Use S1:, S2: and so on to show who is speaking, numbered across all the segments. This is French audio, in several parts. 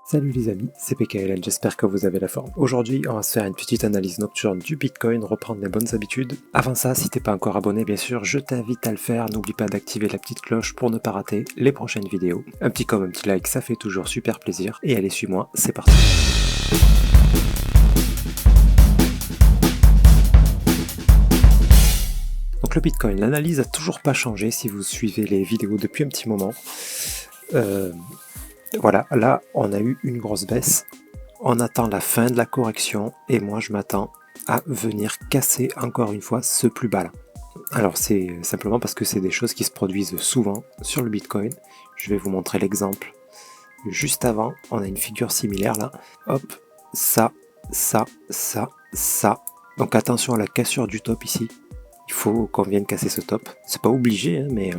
S1: Salut les amis, c'est PKLN, j'espère que vous avez la forme. Aujourd'hui, on va se faire une petite analyse nocturne du Bitcoin, reprendre les bonnes habitudes. Avant ça, si t'es pas encore abonné, bien sûr, je t'invite à le faire. N'oublie pas d'activer la petite cloche pour ne pas rater les prochaines vidéos. Un petit comme, un petit like, ça fait toujours super plaisir. Et allez, suis-moi, c'est parti. Donc le Bitcoin, l'analyse a toujours pas changé si vous suivez les vidéos depuis un petit moment. Voilà, là on a eu une grosse baisse, on attend la fin de la correction et moi je m'attends à venir casser encore une fois ce plus bas là. Alors c'est simplement parce que c'est des choses qui se produisent souvent sur le Bitcoin. Je vais vous montrer l'exemple. Juste avant, on a une figure similaire là. Hop, ça. Donc attention à la cassure du top ici. Il faut qu'on vienne casser ce top. C'est pas obligé, hein, mais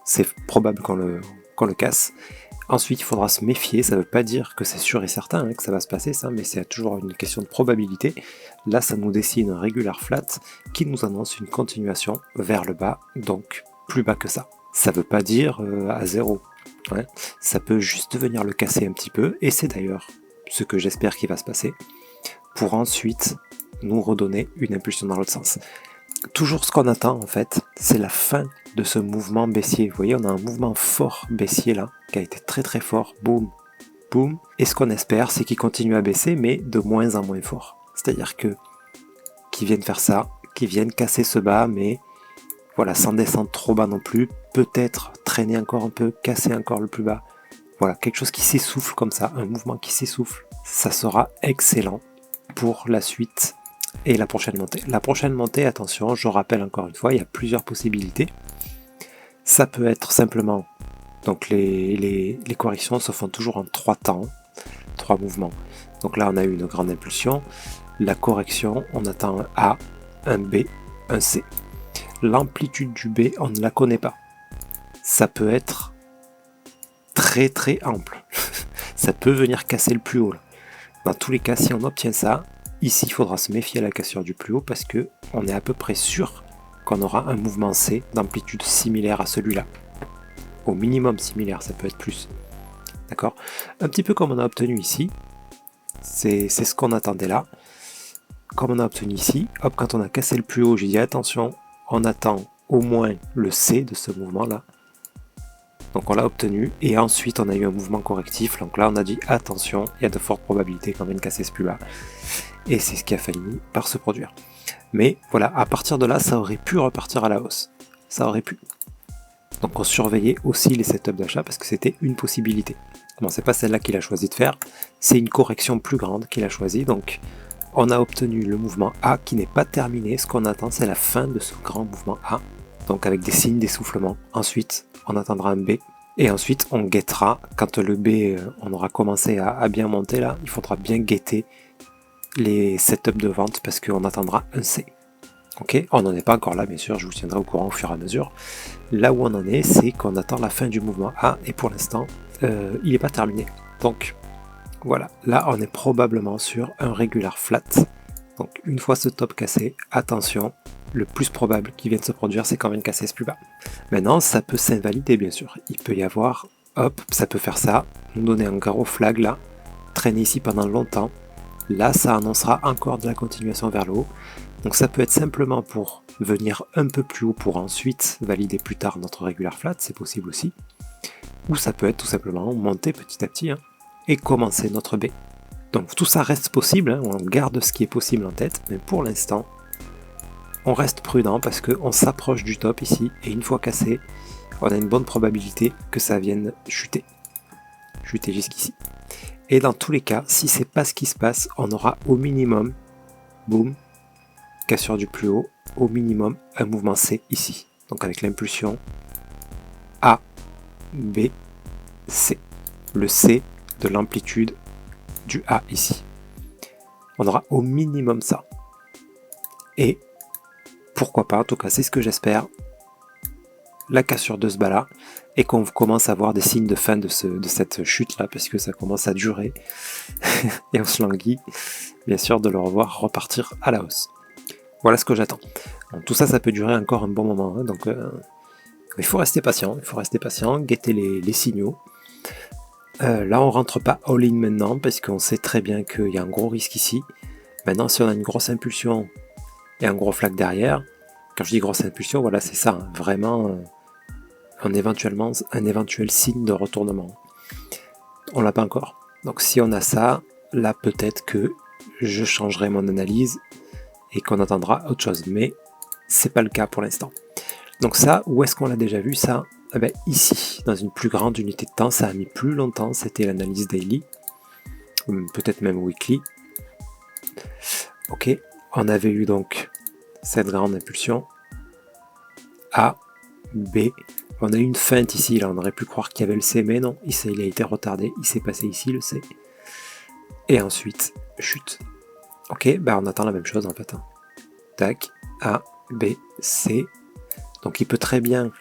S1: c'est probable qu'on le casse. Ensuite, il faudra se méfier, ça ne veut pas dire que c'est sûr et certain que ça va se passer ça, mais c'est toujours une question de probabilité. Là, ça nous dessine un regular flat qui nous annonce une continuation vers le bas, donc plus bas que ça. Ça ne veut pas dire à zéro, hein. Ça peut juste venir le casser un petit peu, et c'est d'ailleurs ce que j'espère qu'il va se passer, pour ensuite nous redonner une impulsion dans l'autre sens. Toujours ce qu'on attend en fait, c'est la fin de ce mouvement baissier. Vous voyez, on a un mouvement fort baissier là, qui a été très très fort, boum, boum. Et ce qu'on espère, c'est qu'il continue à baisser, mais de moins en moins fort. C'est-à-dire que qu'ils viennent faire ça, qu'ils viennent casser ce bas, mais voilà, sans descendre trop bas non plus. Peut-être traîner encore un peu, casser encore le plus bas. Voilà, quelque chose qui s'essouffle comme ça, un mouvement qui s'essouffle. Ça sera excellent pour la suite. Et la prochaine montée. La prochaine montée, attention, je rappelle encore une fois, il y a plusieurs possibilités. Ça peut être simplement, donc les corrections se font toujours en 3 temps, 3 mouvements. Donc là, on a eu une grande impulsion. La correction, on attend un A, un B, un C. L'amplitude du B, on ne la connaît pas. Ça peut être très très ample. Ça peut venir casser le plus haut. Là. Dans tous les cas, si on obtient ça, ici, il faudra se méfier à la cassure du plus haut parce que on est à peu près sûr qu'on aura un mouvement C d'amplitude similaire à celui-là. Au minimum similaire, ça peut être plus. D'accord ? Un petit peu comme on a obtenu ici. C'est ce qu'on attendait là. Comme on a obtenu ici, hop, quand on a cassé le plus haut, j'ai dit attention, on attend au moins le C de ce mouvement-là. Donc on l'a obtenu et ensuite on a eu un mouvement correctif. Donc là on a dit attention, il y a de fortes probabilités qu'on vienne casser ce plus bas. Et c'est ce qui a fini par se produire. Mais voilà, à partir de là, ça aurait pu repartir à la hausse. Ça aurait pu. Donc on surveillait aussi les setups d'achat parce que c'était une possibilité. Bon, c'est pas celle-là qu'il a choisi de faire, c'est une correction plus grande qu'il a choisi. Donc on a obtenu le mouvement A qui n'est pas terminé. Ce qu'on attend, c'est la fin de ce grand mouvement A. Donc avec des signes d'essoufflement. Ensuite, on attendra un B. Et ensuite, on guettera. Quand le B, on aura commencé à bien monter là, il faudra bien guetter les setups de vente parce qu'on attendra un C. Ok, on n'en est pas encore là, bien sûr, je vous tiendrai au courant au fur et à mesure. Là où on en est, c'est qu'on attend la fin du mouvement A et pour l'instant, il n'est pas terminé. Donc voilà, là on est probablement sur un regular flat. Donc une fois ce top cassé, attention, le plus probable qui vienne se produire, c'est qu'on vienne casser ce plus bas. Maintenant, ça peut s'invalider, bien sûr. Il peut y avoir, hop, ça peut faire ça, nous donner un gros flag là, traîner ici pendant longtemps. Là, ça annoncera encore de la continuation vers le haut. Donc ça peut être simplement pour venir un peu plus haut pour ensuite valider plus tard notre regular flat, c'est possible aussi. Ou ça peut être tout simplement monter petit à petit et commencer notre B. Donc tout ça reste possible, on garde ce qui est possible en tête, mais pour l'instant, on reste prudent parce qu'on s'approche du top ici, et une fois cassé, on a une bonne probabilité que ça vienne chuter. Chuter jusqu'ici. Et dans tous les cas, si c'est pas ce qui se passe, on aura au minimum, boum, cassure du plus haut, au minimum un mouvement C ici. Donc avec l'impulsion A, B, C. Le C de l'amplitude du A ici. On aura au minimum ça. Et pourquoi pas, en tout cas c'est ce que j'espère, la cassure de ce bas là et qu'on commence à voir des signes de fin de cette chute là parce que ça commence à durer et on se languit bien sûr de le revoir repartir à la hausse. Voilà ce que j'attends. Bon, tout ça peut durer encore un bon moment, donc il faut rester patient, guetter les signaux. Là, on rentre pas all-in maintenant parce qu'on sait très bien qu'il y a un gros risque ici. Maintenant, si on a une grosse impulsion et un gros flag derrière, quand je dis grosse impulsion, voilà, c'est ça, hein, vraiment un éventuel signe de retournement. On l'a pas encore. Donc si on a ça, là peut-être que je changerai mon analyse et qu'on attendra autre chose. Mais c'est pas le cas pour l'instant. Donc ça, où est-ce qu'on l'a déjà vu ça? Eh ben, ici, dans une plus grande unité de temps, ça a mis plus longtemps, c'était l'analyse daily, peut-être même weekly. Ok, on avait eu donc cette grande impulsion A, B, on a eu une feinte ici, là on aurait pu croire qu'il y avait le C, mais non, il a été retardé, il s'est passé ici le C, et ensuite chute. Ok, bah on attend la même chose en fait. Hein. Tac, A, B, C, donc il peut très bien,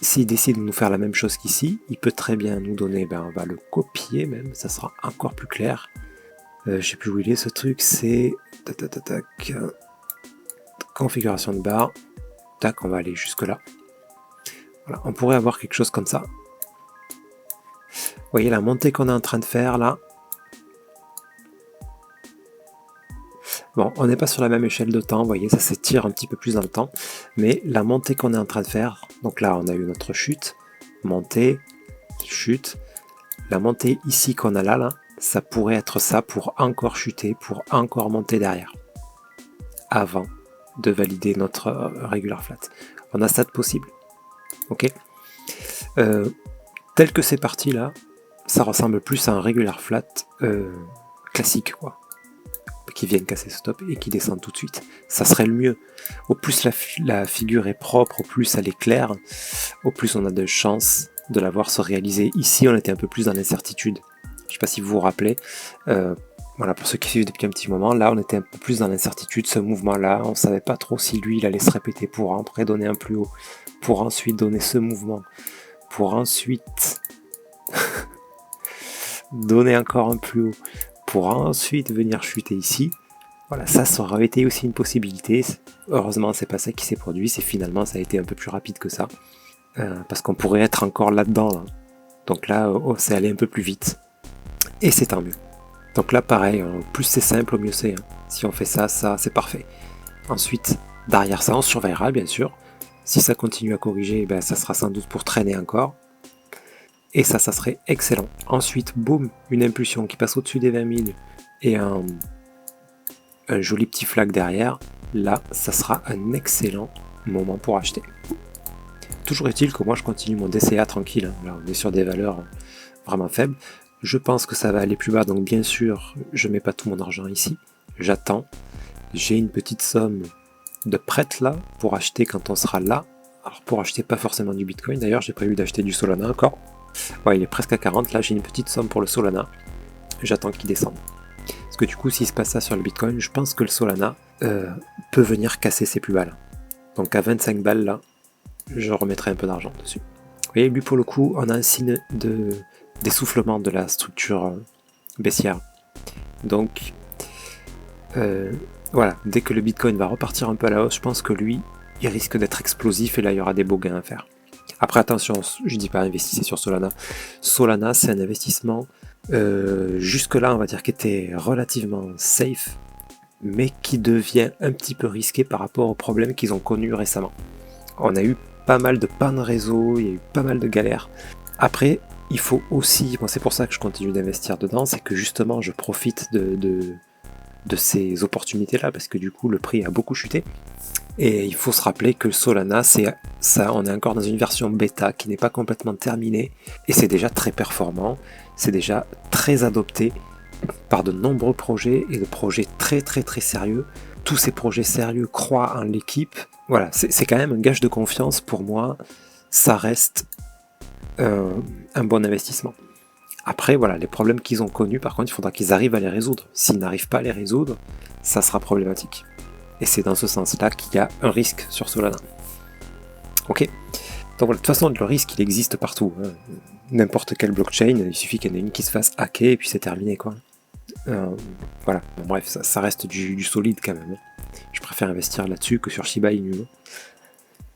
S1: s'il décide de nous faire la même chose qu'ici, il peut très bien nous donner, ben on va le copier même, ça sera encore plus clair. Je sais plus où il est ce truc, c'est configuration de barre, tac, on va aller jusque là. Voilà, on pourrait avoir quelque chose comme ça. Vous voyez la montée qu'on est en train de faire là. Bon, on n'est pas sur la même échelle de temps, vous voyez, ça s'étire un petit peu plus dans le temps, mais la montée qu'on est en train de faire, donc là on a eu notre chute, montée, chute, la montée ici qu'on a là, ça pourrait être ça pour encore chuter, pour encore monter derrière, avant de valider notre regular flat. On a ça de possible, ok. Tel que c'est parti là, ça ressemble plus à un regular flat classique, quoi. Qui viennent casser ce top et qui descendent tout de suite. Ça serait le mieux. Au plus la figure est propre, au plus elle est claire, au plus on a de chances de la voir se réaliser. Ici, on était un peu plus dans l'incertitude. Je ne sais pas si vous vous rappelez. Voilà, pour ceux qui suivent depuis un petit moment, là, on était un peu plus dans l'incertitude. Ce mouvement-là, on ne savait pas trop si lui, il allait se répéter pour après donner un plus haut, pour ensuite donner ce mouvement, pour ensuite donner encore un plus haut, pour ensuite venir chuter ici. Voilà, ça aurait été aussi une possibilité. Heureusement, c'est pas ça qui s'est produit. C'est finalement, ça a été un peu plus rapide que ça. Parce qu'on pourrait être encore là-dedans. Là. Donc là, c'est allé un peu plus vite. Et c'est tant mieux. Donc là, pareil, plus c'est simple, au mieux c'est. Hein. Si on fait ça, c'est parfait. Ensuite, derrière ça, on surveillera, bien sûr. Si ça continue à corriger, ben, ça sera sans doute pour traîner encore. Et ça serait excellent. Ensuite, boum, une impulsion qui passe au-dessus des 20 000 et un joli petit flag derrière. Là, ça sera un excellent moment pour acheter. Toujours est-il que moi, je continue mon DCA tranquille. Hein. Là, on est sur des valeurs vraiment faibles. Je pense que ça va aller plus bas, donc bien sûr, je mets pas tout mon argent ici. J'attends. J'ai une petite somme de prête là pour acheter quand on sera là. Alors pour acheter pas forcément du Bitcoin, d'ailleurs j'ai prévu d'acheter du Solana encore. Ouais, il est presque à 40, là j'ai une petite somme pour le Solana. J'attends qu'il descende. Parce que du coup, s'il se passe ça sur le Bitcoin, je pense que le Solana peut venir casser ses plus bas là. Donc à 25 balles là, je remettrai un peu d'argent dessus. Vous voyez, lui pour le coup, on a un signe d'essoufflement de la structure baissière. Donc voilà, dès que le Bitcoin va repartir un peu à la hausse, je pense que lui, il risque d'être explosif et là il y aura des beaux gains à faire. Après attention, je dis pas investissez sur Solana. Solana c'est un investissement jusque là on va dire qui était relativement safe, mais qui devient un petit peu risqué par rapport aux problèmes qu'ils ont connus récemment. On a eu pas mal de pannes réseau, il y a eu pas mal de galères. Après, il faut aussi, moi c'est pour ça que je continue d'investir dedans, c'est que justement je profite de ces opportunités-là, parce que du coup le prix a beaucoup chuté. Et il faut se rappeler que Solana, c'est ça, on est encore dans une version bêta qui n'est pas complètement terminée, et c'est déjà très performant, c'est déjà très adopté par de nombreux projets, et de projets très très très sérieux. Tous ces projets sérieux croient en l'équipe. Voilà, c'est quand même un gage de confiance pour moi, ça reste un bon investissement. Après, voilà, les problèmes qu'ils ont connus, par contre, il faudra qu'ils arrivent à les résoudre. S'ils n'arrivent pas à les résoudre, ça sera problématique. Et c'est dans ce sens-là qu'il y a un risque sur Solana. Ok. Donc voilà, de toute façon, le risque, il existe partout. Hein. N'importe quelle blockchain, il suffit qu'il y en ait une qui se fasse hacker et puis c'est terminé, quoi. Voilà. Bon, bref, ça reste du solide quand même. Je préfère investir là-dessus que sur Shiba Inu.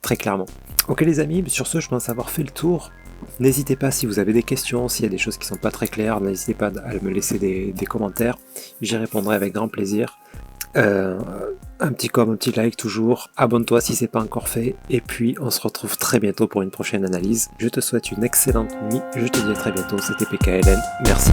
S1: Très clairement. Ok les amis, sur ce, je pense avoir fait le tour N'hésitez pas si vous avez des questions, s'il y a des choses qui sont pas très claires, n'hésitez pas à me laisser des commentaires, j'y répondrai avec grand plaisir. Un petit com, un petit like toujours, abonne-toi si c'est pas encore fait, et puis on se retrouve très bientôt pour une prochaine analyse. Je te souhaite une excellente nuit, je te dis à très bientôt, c'était PKLN, merci.